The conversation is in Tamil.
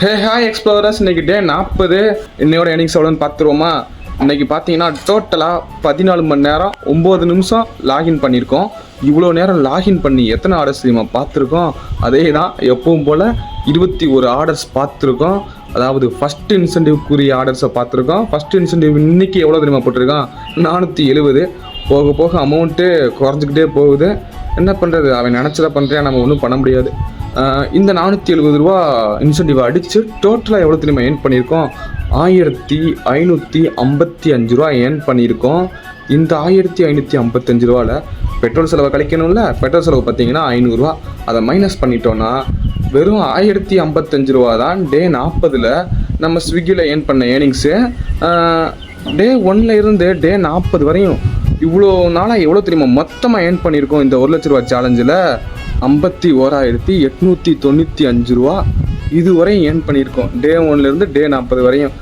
ஹே ஹாய் எக்ஸ்ப்ளோரர்ஸ், இன்னைக்கு டே 40. என்னையோட ஏர்னிங்ஸ் எவ்வளோன்னு பார்த்துருவோமா? இன்னைக்கு பார்த்தீங்கன்னா டோட்டலாக 14 மணி நேரம் 9 நிமிஷம் லாகின் பண்ணியிருக்கோம். இவ்வளோ நேரம் லாகின் பண்ணி எத்தனை ஆர்டர்ஸ் தெரியுமா பார்த்துருக்கோம்? அதே தான் எப்பவும் போல் 21 ஆர்டர்ஸ் பார்த்துருக்கோம். அதாவது ஃபஸ்ட் இன்சென்டிவ்க்குரிய ஆர்டர்ஸை பார்த்துருக்கோம். ஃபஸ்ட் இன்சென்டிவ் இன்னைக்கு எவ்வளோ தெரியுமா போட்டிருக்கான்? 470. போக போக அமௌண்ட்டு குறைஞ்சிக்கிட்டே போகுது. என்ன பண்ணுறது, அவன் நினச்சதை பண்ணுறேன், நம்ம ஒன்றும் பண்ண முடியாது. இந்த 470 ரூபா இன்சென்டிவ் அடித்து டோட்டலாக எவ்வளோ தெரியுமா ஏர்ன் பண்ணியிருக்கோம்? 1555 ரூபா ஏர்ன் பண்ணியிருக்கோம். இந்த 1555 ரூபாவில் பெட்ரோல் செலவை கழிக்கணும்ல. பெட்ரோல் செலவு பார்த்தீங்கன்னா 500 ரூபா. அதை மைனஸ் பண்ணிட்டோன்னா வெறும் 1055 ரூபா தான் டே 40ல் நம்ம ஸ்விக்கியில் ஏர்ன் பண்ண ஏர்னிங்ஸு. டே 1ல் இருந்து டே 40 வரையும் இவ்வளோ நாளாக எவ்வளோ தெரியுமா மொத்தமாக ஏர்ன் பண்ணியிருக்கோம்? இந்த 1 லட்ச ரூபா சேலஞ்சில் 51,895 ரூபா இதுவரையும் ஏர்ன் பண்ணியிருக்கோம். டே 1லேருந்து டே 40 வரையும்.